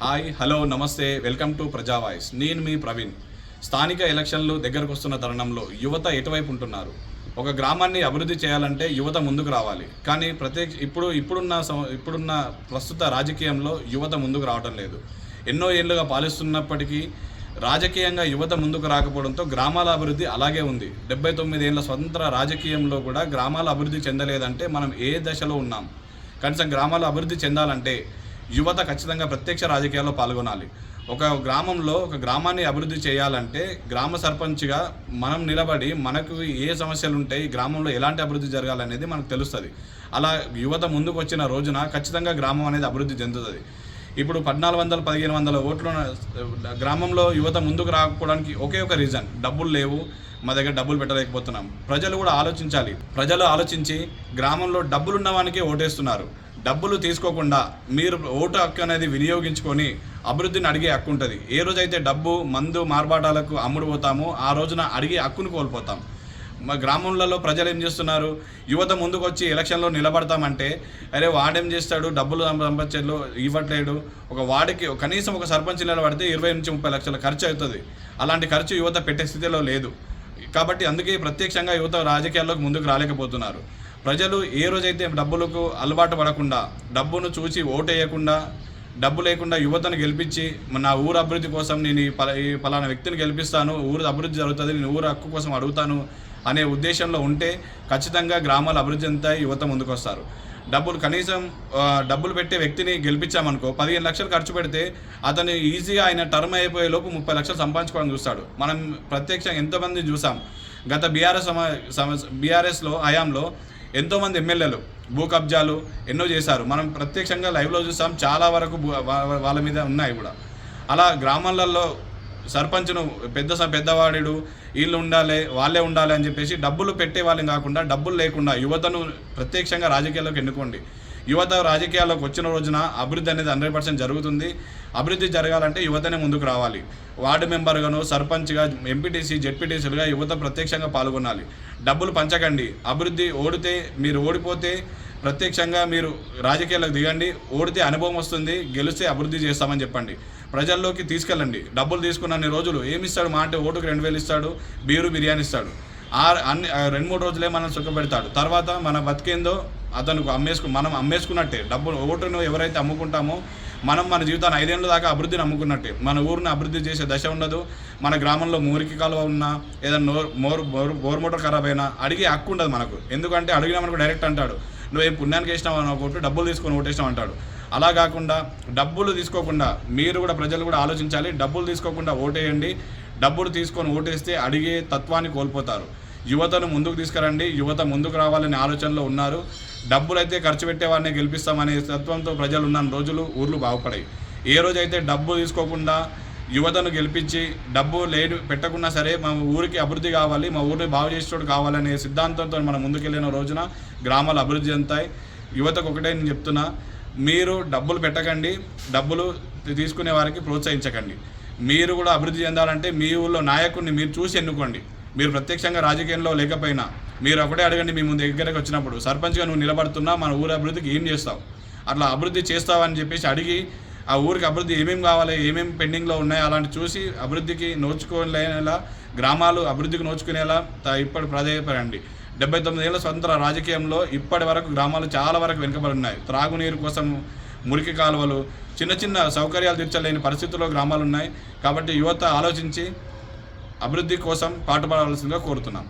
Hi hello నమస్తే welcome to ప్రజా voice. నేను మీ ప్రవీణ్. స్థానిక ఎలక్షన్లు దగ్గరకు వస్తున్న తరుణంలో యువత ఎటువైపు ఉంటున్నారు? ఒక గ్రామాన్ని అభివృద్ధి చేయాలంటే యువత ముందుకు రావాలి. కానీ ఇప్పుడున్న ప్రస్తుత రాజకీయంలో యువత ముందుకు రావడం లేదు. ఎన్నో ఏళ్లుగా పాలిస్తున్నప్పటికీ రాజకీయంగా యువత ముందుకు రాకపోవడంతో గ్రామాల అభివృద్ధి అలాగే ఉంది. 79 ఏళ్ల స్వతంత్ర రాజకీయంలో కూడా గ్రామాల అభివృద్ధి చెందలేదంటే మనం ఏ దశలో ఉన్నాం? కనీసం గ్రామాల అభివృద్ధి చెందాలంటే యువత ఖచ్చితంగా ప్రత్యక్ష రాజకీయాల్లో పాల్గొనాలి. ఒక గ్రామంలో ఒక గ్రామాన్ని అభివృద్ధి చేయాలంటే గ్రామ సర్పంచ్గా మనం నిలబడి మనకు ఏ సమస్యలు ఉంటాయి, గ్రామంలో ఎలాంటి అభివృద్ధి జరగాలనేది మనకు తెలుస్తుంది. అలా యువత ముందుకు వచ్చిన రోజున ఖచ్చితంగా గ్రామం అనేది అభివృద్ధి చెందుతుంది. ఇప్పుడు 1400-1500 ఓట్లు గ్రామంలో యువత ముందుకు రాకపోవడానికి ఒకే ఒక రీజన్, డబ్బులు లేవు, మా దగ్గర డబ్బులు పెట్టలేకపోతున్నాం. ప్రజలు కూడా ఆలోచించాలి. ప్రజలు ఆలోచించి గ్రామంలో డబ్బులున్న వానికే ఓటేస్తున్నారు. డబ్బులు తీసుకోకుండా మీరు ఓటు హక్కు అనేది వినియోగించుకొని అభివృద్ధిని అడిగే హక్కు ఉంటుంది. ఏ రోజైతే డబ్బు మందు మార్బాటాలకు అమ్ముడు పోతామో ఆ రోజున అడిగే హక్కును కోల్పోతాం. మా గ్రామంలో ప్రజలు ఏం చేస్తున్నారు? యువత ముందుకు వచ్చి ఎలక్షన్లో నిలబడతామంటే అరే వాడేం చేస్తాడు, డబ్బులు సంపాదించలో ఇవ్వట్లేడు, ఒక వాడికి కనీసం ఒక సర్పంచ్ నిలబడితే 20-30 లక్షల ఖర్చు అవుతుంది. అలాంటి ఖర్చు యువత పెట్టే స్థితిలో లేదు. కాబట్టి అందుకే ప్రత్యక్షంగా యువత రాజకీయాల్లోకి ముందుకు రాలేకపోతున్నారు. ప్రజలు ఏ రోజైతే డబ్బులకు అలవాటు పడకుండా, డబ్బును చూసి ఓటేయకుండా, డబ్బు లేకుండా యువతను గెలిపించి నా ఊరు అభివృద్ధి కోసం నేను ఈ పలానా వ్యక్తిని గెలిపిస్తాను, ఊరు అభివృద్ధి జరుగుతుంది, నేను ఊరు హక్కు కోసం అడుగుతాను అనే ఉద్దేశంలో ఉంటే ఖచ్చితంగా గ్రామాల అభివృద్ధి అంతా యువత ముందుకు వస్తారు. కనీసం డబ్బులు పెట్టే వ్యక్తిని గెలిపించామనుకో, 15 లక్షలు ఖర్చు పెడితే అతను ఈజీగా ఆయన టర్మ్ అయిపోయే లోపు 30 లక్షలు సంపాదించుకోవడం చూస్తాడు. మనం ప్రత్యక్షంగా ఎంతోమంది చూసాం. గత బీఆర్ఎస్లో హయాంలో ఎంతోమంది ఎమ్మెల్యేలు భూ కబ్జాలు ఎన్నో చేశారు. మనం ప్రత్యక్షంగా లైవ్లో చూసాం. చాలా వరకు వాళ్ళ మీద ఉన్నాయి కూడా. అలా గ్రామాలలో సర్పంచ్ను పెద్దవాడు వీళ్ళు ఉండాలి, వాళ్ళే ఉండాలి అని చెప్పేసి డబ్బులు పెట్టే వాళ్ళని కాకుండా, డబ్బులు లేకుండా యువతను ప్రత్యక్షంగా రాజకీయాల్లోకి ఎన్నుకోండి. యువత రాజకీయాల్లోకి వచ్చిన రోజున అభివృద్ధి అనేది 100% జరుగుతుంది. అభివృద్ధి జరగాలంటే యువతనే ముందుకు రావాలి. వార్డు మెంబర్గాను, సర్పంచ్గా, ఎంపీటీసీ, జెడ్పీటీసీలుగా యువత ప్రత్యక్షంగా పాల్గొనాలి. డబ్బులు పంచకండి. అభివృద్ధి ఓడిపోతే ప్రత్యక్షంగా మీరు రాజకీయాలకు దిగండి. ఓడితే అనుభవం వస్తుంది, గెలిస్తే అభివృద్ధి చేస్తామని చెప్పండి. ప్రజల్లోకి తీసుకెళ్ళండి. డబ్బులు తీసుకున్న రోజులు ఏమిస్తాడు? మా అంటే ఓటుకు 2000 ఇస్తాడు, బిర్యానీ ఇస్తాడు. 2-3 రోజులే మనం సుఖపెడతాడు. తర్వాత మన బతికేందో మనం అమ్మేసుకున్నట్టే. డబ్బులు ఓటును ఎవరైతే అమ్ముకుంటామో మన జీవితాన్ని 5 ఏళ్ళ దాకా అభివృద్ధిని అమ్ముకున్నట్టే. మన ఊరిని అభివృద్ధి చేసే దశ ఉండదు. మన గ్రామంలో మురికి కాలువ ఉన్నా, ఏదైనా బోర్ మోటార్ ఖరాబ్ అయినా అడిగే హక్కు ఉండదు మనకు. ఎందుకంటే అడిగినా మనకు డైరెక్ట్ అంటాడు, నువ్వేం పుణ్యానికి వేసినావు అని ఒకటి, డబ్బులు తీసుకొని ఓటేసినావు అంటాడు. అలా కాకుండా డబ్బులు తీసుకోకుండా ప్రజలు కూడా ఆలోచించాలి. డబ్బులు తీసుకోకుండా ఓటేయండి. డబ్బులు తీసుకొని ఓటేస్తే అడిగే తత్వాన్ని కోల్పోతారు. యువతను ముందుకు తీసుకురండి. యువత ముందుకు రావాలనే ఆలోచనలో ఉన్నారు. డబ్బులైతే ఖర్చు పెట్టేవాడిని గెలిపిస్తామనే తత్వంతో ప్రజలు ఉన్న రోజులు ఊర్లు బాగుపడాయి. ఏ రోజైతే డబ్బు తీసుకోకుండా యువతను గెలిపించి, డబ్బు పెట్టకున్నా సరే మా ఊరికి అభివృద్ధి కావాలి, మా ఊరిని బాగు చేసేటోడు కావాలనే సిద్ధాంతంతో మనం ముందుకెళ్ళిన రోజున గ్రామాలు అభివృద్ధి చెందుతాయి. యువతకు ఒకటే నేను చెప్తున్నా, మీరు డబ్బులు పెట్టకండి, డబ్బులు తీసుకునే వారికి ప్రోత్సహించకండి. మీరు కూడా అభివృద్ధి చెందాలంటే మీ ఊళ్ళో నాయకుడిని మీరు చూసి ఎన్నుకోండి. మీరు ప్రత్యక్షంగా రాజకీయంలో లేకపోయినా మీరు ఒకటే అడగండి. మీ ముందు దగ్గరకు వచ్చినప్పుడు, సర్పంచ్గా నువ్వు నిలబడుతున్నా, మన ఊరి అభివృద్ధికి ఏం చేస్తావు, అట్లా అభివృద్ధి చేస్తావని చెప్పేసి అడిగి ఆ ఊరికి అభివృద్ధి ఏమేమి కావాలి, ఏమేమి పెండింగ్లో ఉన్నాయో అలాంటి చూసి అభివృద్ధికి నోచుకునేలా, గ్రామాలు అభివృద్ధికి నోచుకునేలా ఇప్పుడు ప్రాధాన్యపడండి. 79 ఏళ్ల స్వతంత్ర రాజకీయంలో ఇప్పటి వరకు గ్రామాలు చాలా వరకు వెనుకబడి ఉన్నాయి. త్రాగునీరు కోసం మురికి కాలువలు, చిన్న సౌకర్యాలు తీర్చలేని పరిస్థితుల్లో గ్రామాలు ఉన్నాయి. కాబట్టి యువత ఆలోచించి అభివృద్ధి కోసం పాటుపడవలసిందిగా కోరుతున్నాం.